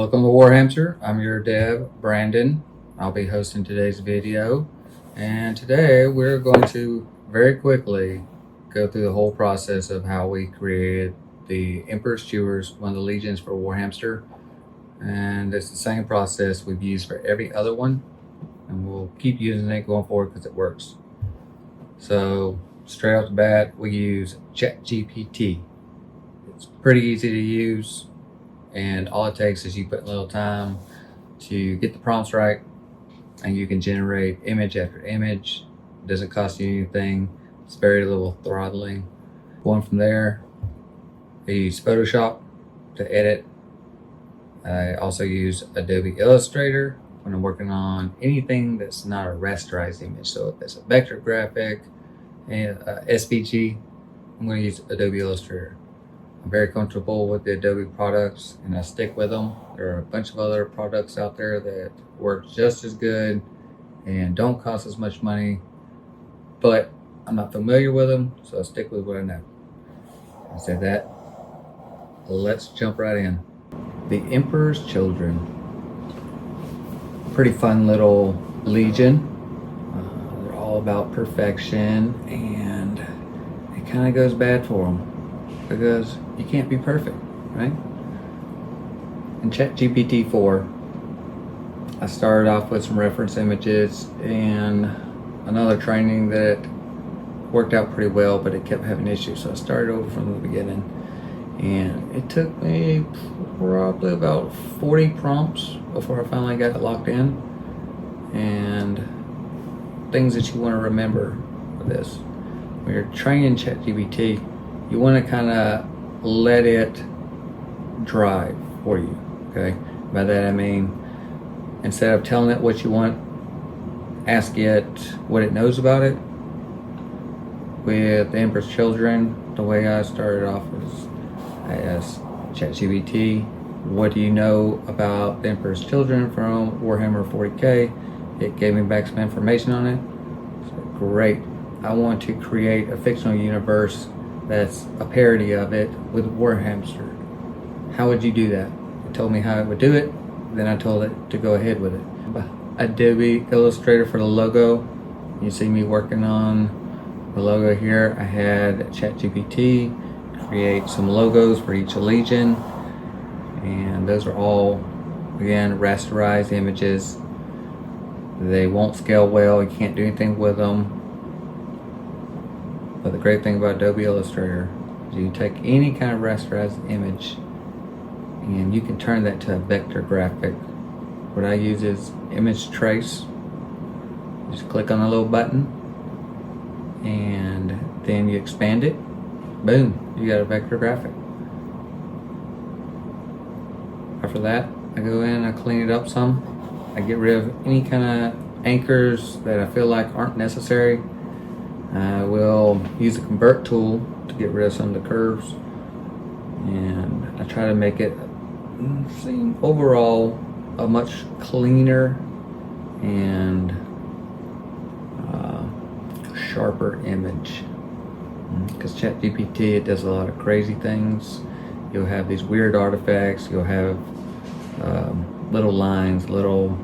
Welcome to Warhamster. I'm your dev, Brandon. I'll be hosting today's video. And today we're going to very quickly go through the whole process of how we created the Emperor's Chewers, one of the legions for Warhamster. And it's the same process we've used for every other one. And we'll keep using it going forward because it works. So straight off the bat, we use ChatGPT. It's pretty easy to use. And all it takes is you put a little time to get the prompts right, and you can generate image after image. It doesn't cost you anything. It's very little throttling. Going from there, I use Photoshop to edit. I also use Adobe Illustrator when I'm working on anything that's not a rasterized image. So if it's a vector graphic and SVG, I'm going to use Adobe Illustrator. I'm very comfortable with the Adobe products and I stick with them. There are a bunch of other products out there that work just as good and don't cost as much money, but I'm not familiar with them, so I stick with what I know. I said that. Let's jump right in. The Emperor's Children. Pretty fun little legion. They're all about perfection, and it kind of goes bad for them because you can't be perfect, right? In ChatGPT 4, I started off with some reference images and another training that worked out pretty well, but it kept having issues. So I started over from the beginning, and it took me probably about 40 prompts before I finally got it locked in. And things that you want to remember with this: when you're training ChatGPT, you want to kind of let it drive for you, okay? By that I mean, instead of telling it what you want, ask it what it knows about it. With the Emperor's Children, the way I started off was I asked ChatGPT, what do you know about the Emperor's Children from Warhammer 40k? It gave me back some information on it. So great. I want to create a fictional universe that's a parody of it with Warhamster. How would you do that? It told me how it would do it, then I told it to go ahead with it. Adobe Illustrator for the logo. You see me working on the logo here. I had ChatGPT create some logos for each legion, and those are all, again, rasterized images. They won't scale well, you can't do anything with them. But the great thing about Adobe Illustrator is you can take any kind of rasterized image and you can turn that to a vector graphic. What I use is image trace. Just click on the little button and then you expand it. Boom, you got a vector graphic. After that, I go in, I clean it up some. I get rid of any kind of anchors that I feel like aren't necessary. I will use the convert tool to get rid of some of the curves, and I try to make it seem overall a much cleaner and sharper image. Because ChatGPT, it does a lot of crazy things. You'll have these weird artifacts, you'll have little lines, little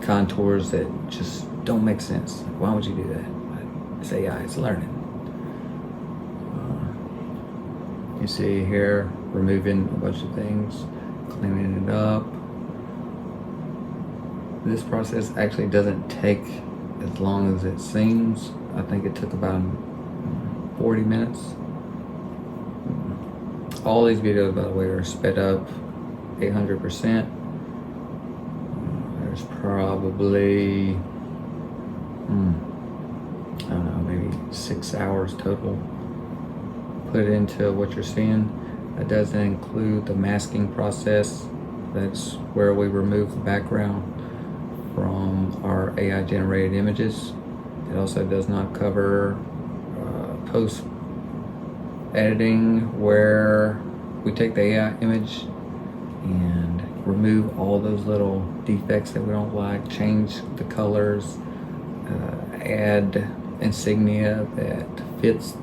contours that just don't make sense. Why would you do that? It's AI, it's learning. You see here, removing a bunch of things, cleaning it up. This process actually doesn't take as long as it seems. I think it took about 40 minutes. All these videos, by the way, are sped up 800%. There's probably, I don't know, maybe 6 hours total put into what you're seeing. That doesn't include the masking process. That's where we remove the background from our AI generated images. It also does not cover post editing, where we take the AI image and remove all those little defects that we don't like, change the colors, add insignia that fits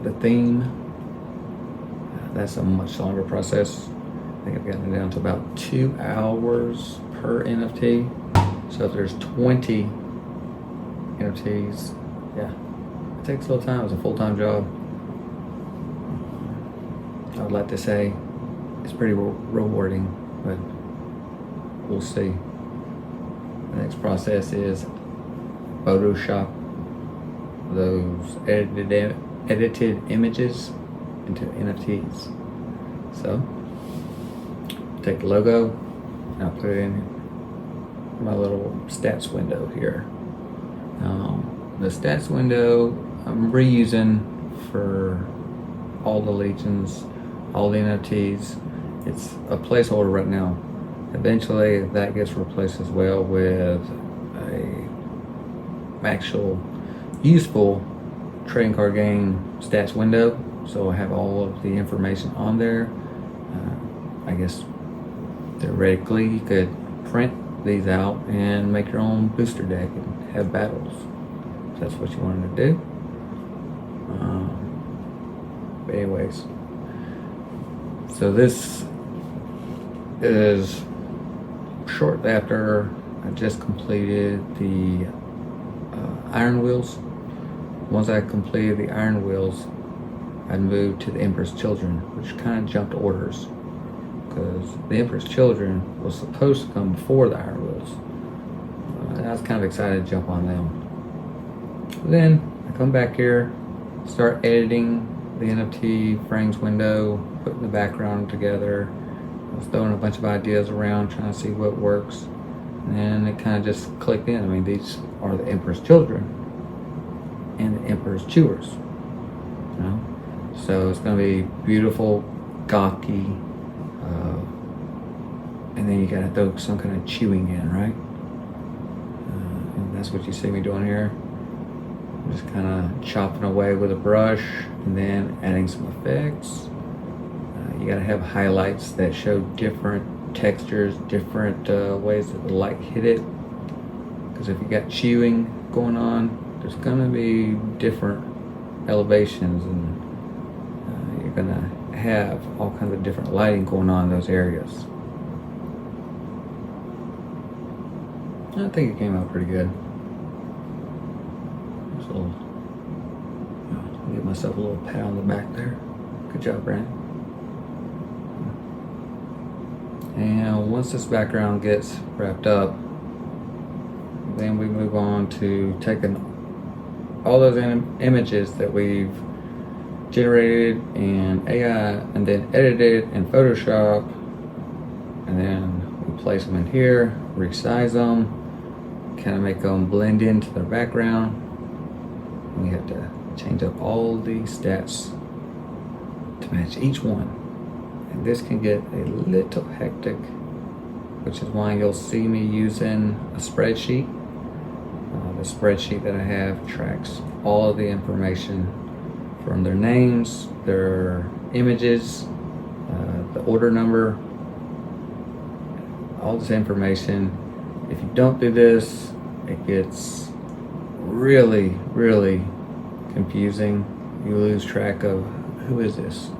the theme. That's a much longer process. think I've gotten it down to about 2 hours per NFT. So if there's 20 NFTs, yeah, it takes a little time. It's a full-time job. I would like to say it's pretty rewarding, but we'll see. The next process is Photoshop those edited images into NFTs. So take the logo and I'll put it in my little stats window here. The stats window I'm reusing for all the legions, all the NFTs. It's a placeholder right now. Eventually that gets replaced as well with a actual useful trading card game stats window. So I have all of the information on there. I guess theoretically you could print these out and make your own booster deck and have battles if that's what you wanted to do. But anyways, so this is shortly after I just completed the iron wheels. Once I completed the iron wheels, I moved to the Emperor's Children, which kind of jumped orders because the Emperor's Children was supposed to come before the iron wheels. I was kind of excited to jump on them. Then I come back here, start editing the NFT frames window, putting the background together. I was throwing a bunch of ideas around, trying to see what works. And then it kind of just clicked in. I mean, these are the Emperor's Children and the Emperor's Chewers. You know? So it's going to be beautiful, gawky, and then you got to throw some kind of chewing in, right? And that's what you see me doing here. I'm just kind of chopping away with a brush and then adding some effects. You got to have highlights that show different textures, different ways that the light hit it. Because if you got chewing going on, there's going to be different elevations, and you're going to have all kinds of different lighting going on in those areas. I think it came out pretty good. Just a little, I'll give myself a little pat on the back there. Good job, Brandon. And once this background gets wrapped up, then we move on to taking all those images that we've generated in AI and then edited in Photoshop, and then we place them in here, resize them, kind of make them blend into their background. And we have to change up all the stats to match each one. And this can get a little hectic, which is why you'll see me using a spreadsheet. The spreadsheet that I have tracks all of the information from their names, their images, the order number, all this information. If you don't do this, it gets really, really confusing. You lose track of who is this.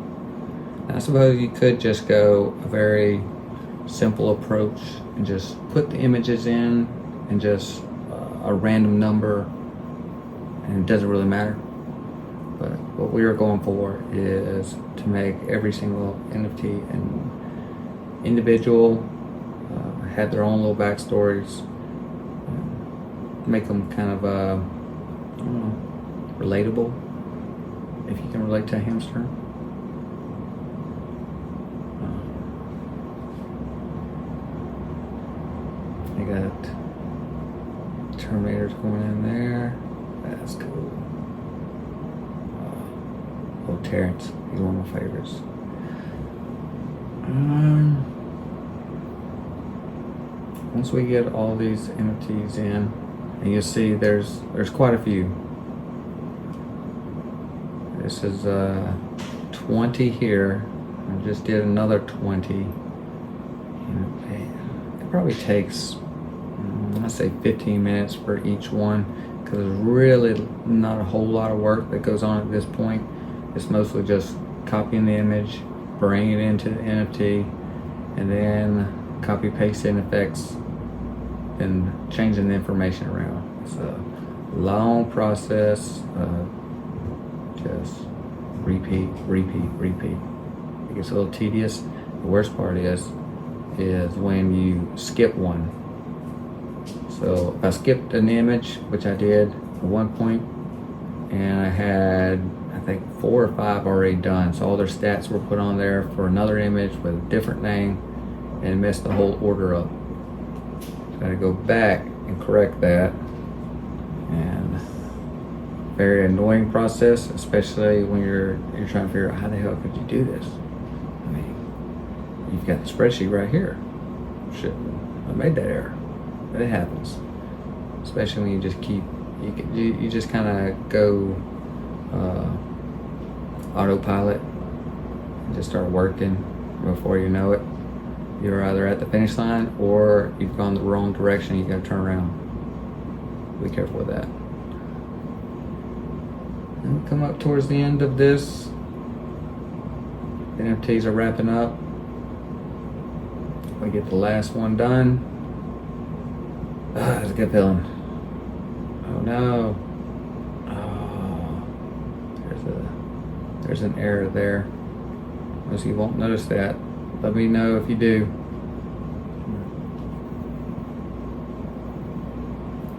I suppose you could just go a very simple approach and just put the images in and just a random number, and it doesn't really matter. But what we are going for is to make every single NFT an individual, have their own little backstories, make them kind of relatable, if you can relate to a hamster. I got Terminators going in there. That's cool. Oh, Terrence, he's one of my favorites. Once we get all these NFTs in, and you'll see there's quite a few. This is 20 here. I just did another 20. And it probably takes, I say 15 minutes for each one, because there's really not a whole lot of work that goes on at this point. It's mostly just copying the image, bringing it into the NFT, and then copy pasting effects and changing the information around. It's a long process of just repeat. It gets a little tedious. The worst part is when you skip one. So if I skipped an image, which I did at one point, and I had, I think, 4 or 5 already done. So all their stats were put on there for another image with a different name, and messed the whole order up. So I had to go back and correct that. And very annoying process, especially when you're trying to figure out how the hell could you do this. I mean, you've got the spreadsheet right here. Shit, I made that error. But it happens, especially when you just keep, you just kind of go autopilot and just start working. Before you know it, you're either at the finish line or you've gone the wrong direction. You got to turn around. Be careful with that. And we come up towards the end of this. The NFTs are wrapping up. We get the last one done. It's a good feeling. Oh no. Oh, there's an error there. Most you won't notice that. Let me know if you do.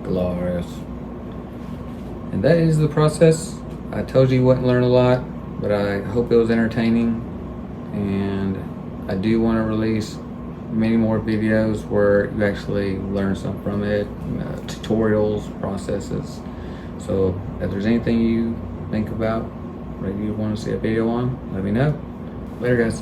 Glorious. And that is the process. I told you wouldn't learn a lot, but I hope it was entertaining. And I do want to release many more videos where you actually learn something from it, tutorials, processes. So if there's anything you think about, maybe you want to see a video on, let me know. Later, guys.